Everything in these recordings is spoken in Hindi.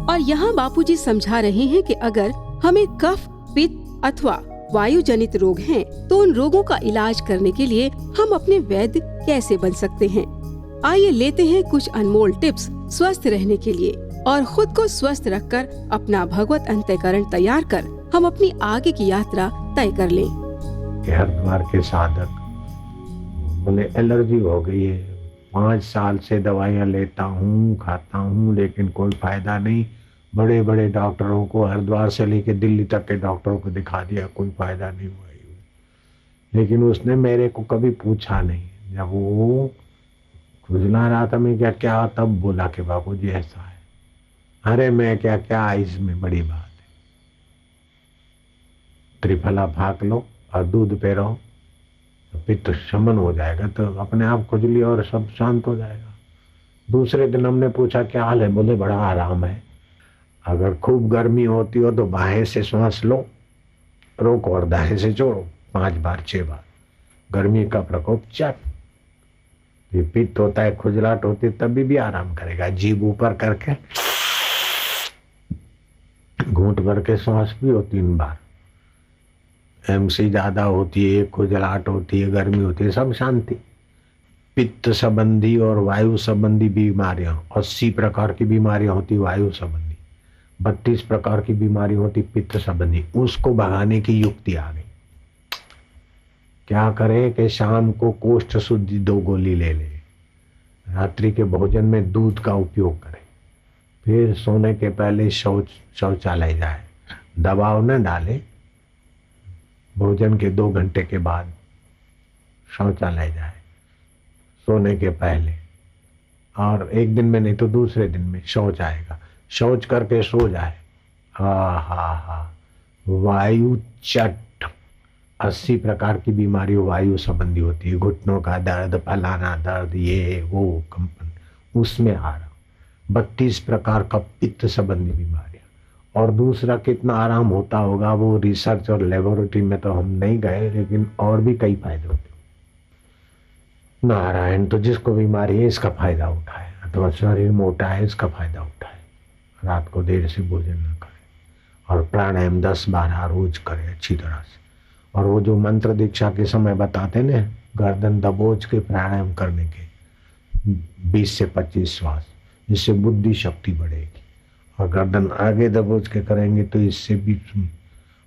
और यहाँ बापूजी समझा रहे हैं कि अगर हमें कफ, पित्त अथवा वायु जनित रोग हैं, तो उन रोगों का इलाज करने के लिए हम अपने वैद्य कैसे बन सकते हैं। आइए लेते हैं कुछ अनमोल टिप्स स्वस्थ रहने के लिए और खुद को स्वस्थ रखकर अपना भगवत अंतःकरण तैयार कर हम अपनी आगे की यात्रा तय कर लें। हरिद्वार के साधक, उन्हें एलर्जी हो गई है, 5 साल से दवाइयाँ लेता हूँ, खाता हूँ, लेकिन कोई फायदा नहीं। बड़े बड़े डॉक्टरों को, हरिद्वार से लेके दिल्ली तक के डॉक्टरों को दिखा दिया, कोई फायदा नहीं हुआ। लेकिन उसने मेरे को कभी पूछा नहीं। जब वो खुजला रहा था मैं क्या तब बोला कि बापूजी ऐसा है। अरे मैं क्या इसमें बड़ी बात है। त्रिफला फाक लो और दूध पे रहो तो पित्त शमन हो जाएगा, तो अपने आप खुजली और सब शांत हो जाएगा। दूसरे दिन हमने पूछा क्या हाल है, बोले बड़ा आराम है। अगर खूब गर्मी होती हो तो बाहें से सांस लो, रोको और दाएं से छोड़ो 5 बार 6 बार। गर्मी का प्रकोप चट। ये पित्त होता है, खुजलाहट होती है, तभी भी आराम करेगा। जीभ ऊपर करके घूंट भर के सांस भी हो 3 बार। एमसी ज्यादा होती है, खुजलाहट होती है, गर्मी होती है, सब शांति। पित्त संबंधी और वायु संबंधी बीमारियां 80 प्रकार की बीमारियां होती वायु संबंधी, 32 प्रकार की बीमारी होती पित्त संबंधी। उसको भगाने की युक्ति आ गई। क्या करे कि शाम को कोष्ठ शुद्धि 2 गोली ले ले, रात्रि के भोजन में दूध का उपयोग करे, फिर सोने के पहले शौचालय जाए, दबाव न डाले, भोजन के 2 घंटे के बाद शौचालय जाए सोने के पहले, और एक दिन में नहीं तो दूसरे दिन में शौच आएगा, शौच करके सो जाए। हा वायु चट। 80 प्रकार की बीमारी वायु संबंधी होती है। घुटनों का दर्द, फलाना दर्द, ये वो कंपन, उसमें आ रहा। 32 प्रकार का पित्त संबंधी बीमारियां। और दूसरा कितना आराम होता होगा वो रिसर्च और लेबोरेटरी में तो हम नहीं गए, लेकिन और भी कई फायदे होते। नारायण तो जिसको बीमारी है इसका फायदा उठाए, अथवा शरीर मोटा है इसका फायदा उठाए। रात को देर से भोजन न करे और प्राणायाम 10-12 रोज करे अच्छी तरह से। और वो जो मंत्र दीक्षा के समय बताते ना, गर्दन दबोच के प्राणायाम करने के 20 से 25 श्वास, इससे बुद्धि शक्ति बढ़ेगी। और गर्दन आगे दबोच के करेंगे तो इससे भी।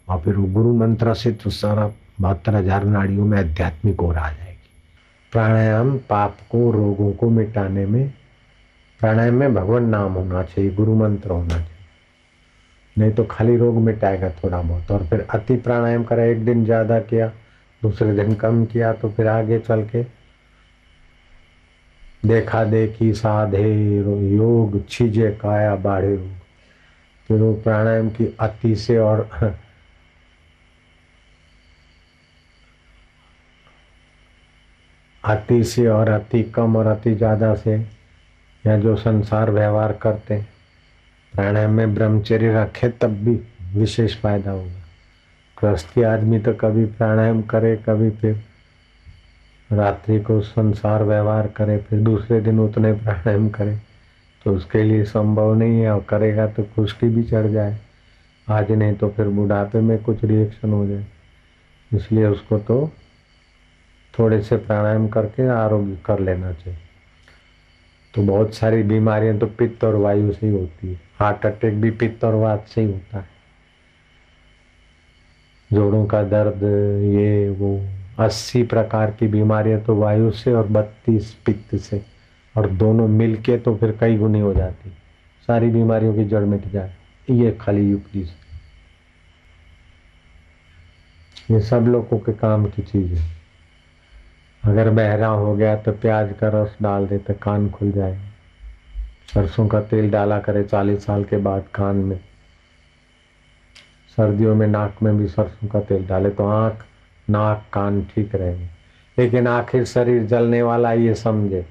और फिर वो गुरु मंत्र से तो सारा 72,000 नाड़ियों में आध्यात्मिक ओर आ जाएगी। प्राणायाम पाप को, रोगों को मिटाने में, प्राणायाम में भगवान नाम होना चाहिए, गुरु मंत्र होना चाहिए, नहीं तो खाली रोग मिटाएगा थोड़ा बहुत। और फिर अति प्राणायाम करा, एक दिन ज्यादा किया, दूसरे दिन कम किया, तो फिर आगे चल के देखा देखी साधे योग छीजे काया बाढ़े रोग। फिर वो प्राणायाम की अति से और अति से और अति कम और अति ज्यादा से, या जो संसार व्यवहार करते हैं, प्राणायाम में ब्रह्मचर्य रखे तब भी विशेष फायदा होगा। गृहस्थी आदमी तो कभी प्राणायाम करे, कभी फिर रात्रि को संसार व्यवहार करे, फिर दूसरे दिन उतने प्राणायाम करे, तो उसके लिए संभव नहीं है। और करेगा तो खुश्की भी चढ़ जाए, आज नहीं तो फिर बुढ़ापे में कुछ रिएक्शन हो जाए। इसलिए उसको तो थोड़े से प्राणायाम करके आरोग्य कर लेना चाहिए। तो बहुत सारी बीमारियां तो पित्त और वायु से ही होती है। हार्ट अटैक भी पित्त और वात से ही होता है। जोड़ों का दर्द, ये वो 80 प्रकार की बीमारियां तो वायु से और 32 पित्त से, और दोनों मिलके तो फिर कई गुनी हो जाती। सारी बीमारियों की जड़ मिट जाए, ये खाली युक्ति से। ये सब लोगों के काम की चीज है। अगर बहरा हो गया तो प्याज का रस डाल दे तो कान खुल जाएगा। सरसों का तेल डाला करे 40 साल के बाद कान में। सर्दियों में नाक में भी सरसों का तेल डाले तो आंख, नाक, कान ठीक रहेंगे। लेकिन आखिर शरीर जलने वाला, ये समझे,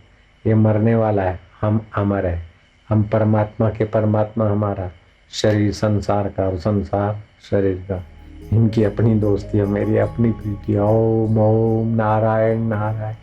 ये मरने वाला है, हम अमर है। हम परमात्मा के परमात्मा, हमारा शरीर संसार का और संसार शरीर का। इनकी अपनी दोस्ती है, मेरी अपनी प्रीति। ओम ओम नारायण नारायण।